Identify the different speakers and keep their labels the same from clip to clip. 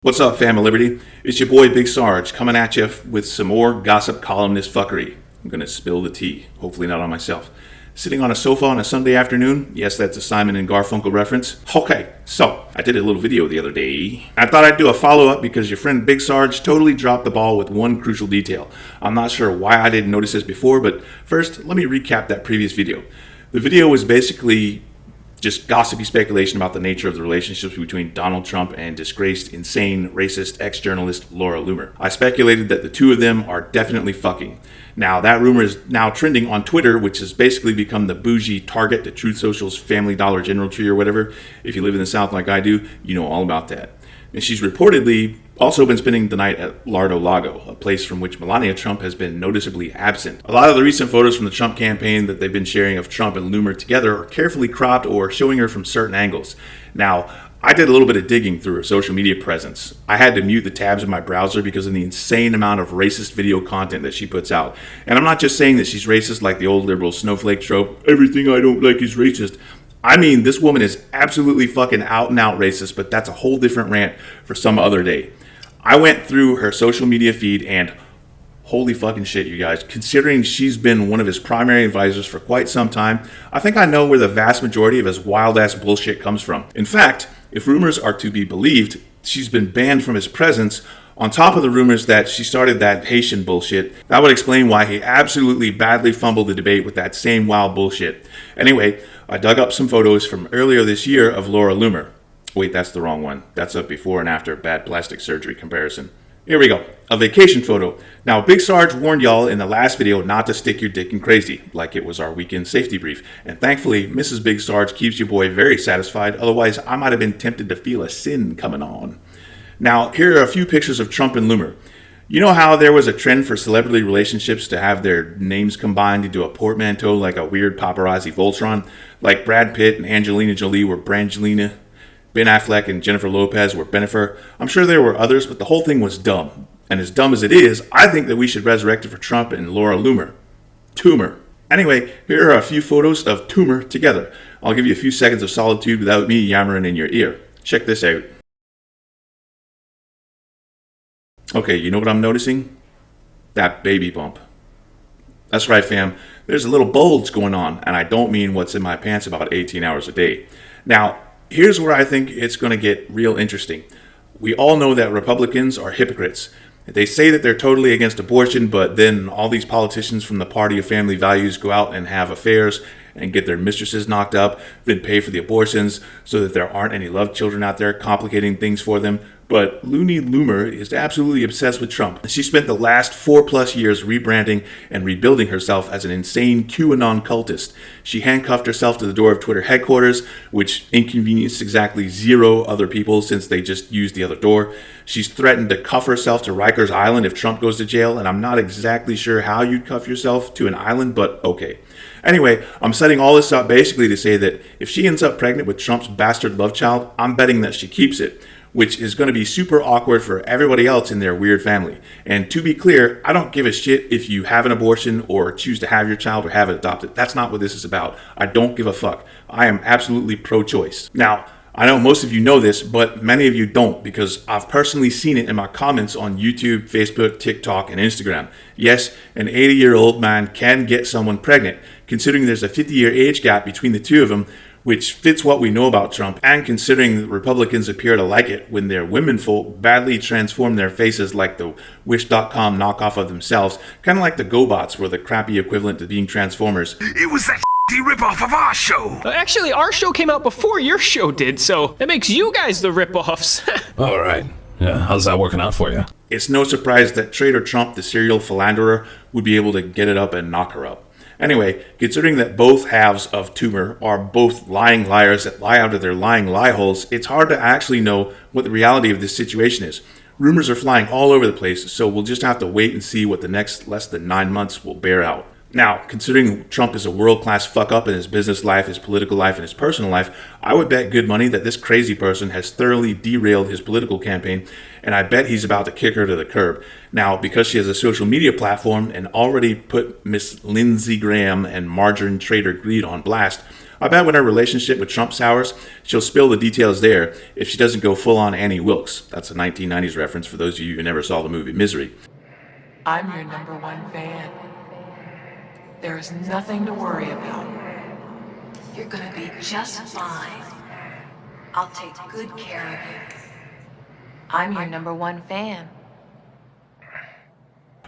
Speaker 1: What's up, Fam of Liberty? It's your boy Big Sarge coming at you with some more gossip columnist fuckery. I'm gonna spill the tea, hopefully not on myself. Sitting on a sofa on a Sunday afternoon? Yes, that's a Simon and Garfunkel reference. Okay, so I did a little video the other day. I thought I'd do a follow-up because your friend Big Sarge totally dropped the ball with one crucial detail. I'm not sure why I didn't notice this before, but first, let me recap that previous video. The video was basically just gossipy speculation about the nature of the relationships between Donald Trump and disgraced, insane, racist ex-journalist Laura Loomer. I speculated that the two of them are definitely fucking. Now, that rumor is now trending on Twitter, which has basically become the bougie target to Truth Social's Family Dollar General Tree or whatever. If you live in the South like I do, you know all about that. And she's reportedly also been spending the night at Lardo Lago, a place from which Melania Trump has been noticeably absent. A lot of the recent photos from the Trump campaign that they've been sharing of Trump and Loomer together are carefully cropped or showing her from certain angles. Now, I did a little bit of digging through her social media presence. I had to mute the tabs in my browser because of the insane amount of racist video content that she puts out. And I'm not just saying that she's racist like the old liberal snowflake trope, everything I don't like is racist. I mean, this woman is absolutely fucking out and out racist, but that's a whole different rant for some other day. I went through her social media feed and holy fucking shit, you guys. Considering she's been one of his primary advisors for quite some time, I think I know where the vast majority of his wild ass bullshit comes from. In fact, if rumors are to be believed, she's been banned from his presence. On top of the rumors that she started that Haitian bullshit, that would explain why he absolutely badly fumbled the debate with that same wild bullshit. Anyway, I dug up some photos from earlier this year of Laura Loomer. Wait, that's the wrong one. That's a before and after bad plastic surgery comparison. Here we go. A vacation photo. Now, Big Sarge warned y'all in the last video not to stick your dick in crazy, like it was our weekend safety brief. And thankfully, Mrs. Big Sarge keeps your boy very satisfied. Otherwise, I might have been tempted to feel a sin coming on. Now, here are a few pictures of Trump and Loomer. You know how there was a trend for celebrity relationships to have their names combined into a portmanteau like a weird paparazzi Voltron? Like Brad Pitt and Angelina Jolie were Brangelina, Ben Affleck and Jennifer Lopez were Bennifer. I'm sure there were others, but the whole thing was dumb. And as dumb as it is, I think that we should resurrect it for Trump and Laura Loomer. Tumor. Anyway, here are a few photos of Tumor together. I'll give you a few seconds of solitude without me yammering in your ear. Check this out. Okay, you know what I'm noticing? That baby bump. That's right, fam. There's a little bulge going on, and I don't mean what's in my pants about 18 hours a day. Now, here's where I think it's going to get real interesting. We all know that Republicans are hypocrites. They say that they're totally against abortion, but then all these politicians from the party of family values go out and have affairs and get their mistresses knocked up, then pay for the abortions so that there aren't any love children out there complicating things for them. But Looney Loomer is absolutely obsessed with Trump. She spent the last 4+ years rebranding and rebuilding herself as an insane QAnon cultist. She handcuffed herself to the door of Twitter headquarters, which inconvenienced exactly 0 other people since they just used the other door. She's threatened to cuff herself to Rikers Island if Trump goes to jail, and I'm not exactly sure how you'd cuff yourself to an island, but okay. Anyway, I'm setting all this up basically to say that if she ends up pregnant with Trump's bastard love child, I'm betting that she keeps it, which is going to be super awkward for everybody else in their weird family. And to be clear, I don't give a shit if you have an abortion or choose to have your child or have it adopted. That's not what this is about. I don't give a fuck. I am absolutely pro-choice. Now, I know most of you know this, but many of you don't because I've personally seen it in my comments on YouTube, Facebook, TikTok, and Instagram. Yes, an 80-year-old man can get someone pregnant, considering there's a 50-year age gap between the two of them, which fits what we know about Trump, and considering the Republicans appear to like it when their womenfolk badly transform their faces like the Wish.com knockoff of themselves, kind of like the GoBots were the crappy equivalent to being Transformers.
Speaker 2: It was that ripoff of our show!
Speaker 3: Actually, our show came out before your show did, so that makes you guys the ripoffs.
Speaker 4: All right. Yeah, how's that working out for you?
Speaker 1: It's no surprise that Trader Trump, the serial philanderer, would be able to get it up and knock her up. Anyway, considering that both halves of Tumor are both lying liars that lie out of their lying lie holes, it's hard to actually know what the reality of this situation is. Rumors are flying all over the place, so we'll just have to wait and see what the next less than 9 months will bear out. Now, considering Trump is a world-class fuck-up in his business life, his political life, and his personal life, I would bet good money that this crazy person has thoroughly derailed his political campaign, and I bet he's about to kick her to the curb. Now, because she has a social media platform and already put Miss Lindsey Graham and Margarine Trader Greed on blast, I bet when her relationship with Trump sours, she'll spill the details there if she doesn't go full-on Annie Wilkes. That's a 1990s reference for those of you who never saw the movie Misery.
Speaker 5: I'm your #1 fan. There is nothing to worry about.
Speaker 6: You're gonna be just fine. I'll take good care of you.
Speaker 5: I'm your #1 fan.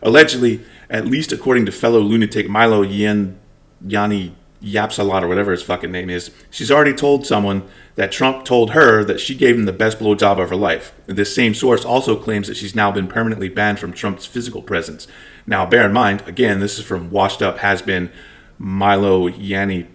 Speaker 1: Allegedly, at least according to fellow lunatic Milo Yanni Yapsalot or whatever his fucking name is, she's already told someone that Trump told her that she gave him the best blowjob of her life. This same source also claims that she's now been permanently banned from Trump's physical presence. Now, bear in mind, again, this is from washed up has-been Milo Yanni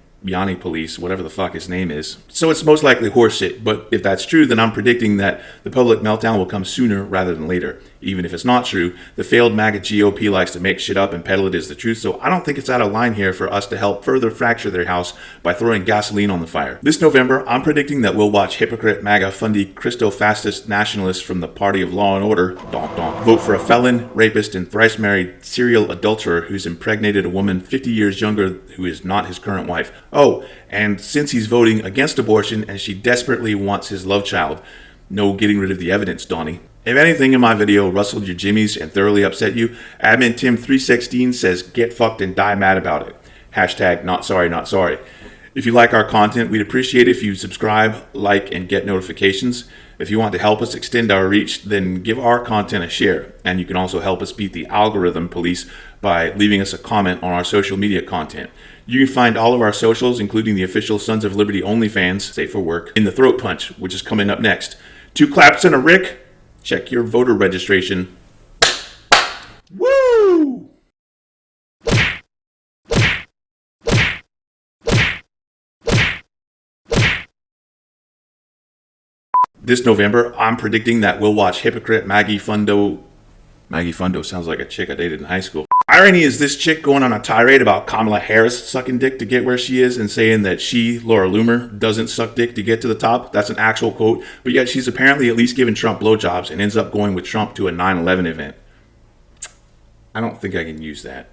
Speaker 1: police, whatever the fuck his name is. So it's most likely horseshit, but if that's true, then I'm predicting that the public meltdown will come sooner rather than later. Even if it's not true, the failed MAGA GOP likes to make shit up and peddle it as the truth, so I don't think it's out of line here for us to help further fracture their house by throwing gasoline on the fire. This November, I'm predicting that we'll watch hypocrite MAGA fundy Christo-fascist nationalists from the Party of Law and Order, vote for a felon, rapist, and thrice-married serial adulterer who's impregnated a woman 50 years younger who is not his current wife. Oh, and since he's voting against abortion and she desperately wants his love child, no getting rid of the evidence, Donnie. If anything in my video rustled your jimmies and thoroughly upset you, admin Tim316 says get fucked and die mad about it. Hashtag not sorry, not sorry. If you like our content, we'd appreciate it if you subscribe, like, and get notifications. If you want to help us extend our reach, then give our content a share. And you can also help us beat the algorithm police by leaving us a comment on our social media content. You can find all of our socials, including the official Sons of Liberty OnlyFans, safe for work, in the Throat Punch, which is coming up next. 2 claps and a Rick. Check your voter registration. Woo! This November, I'm predicting that we'll watch hypocrite Maggie Fundo sounds like a chick I dated in high school. Irony is this chick going on a tirade about Kamala Harris sucking dick to get where she is and saying that she, Laura Loomer, doesn't suck dick to get to the top. That's an actual quote. But yet she's apparently at least giving Trump blowjobs and ends up going with Trump to a 9/11 event. I don't think I can use that.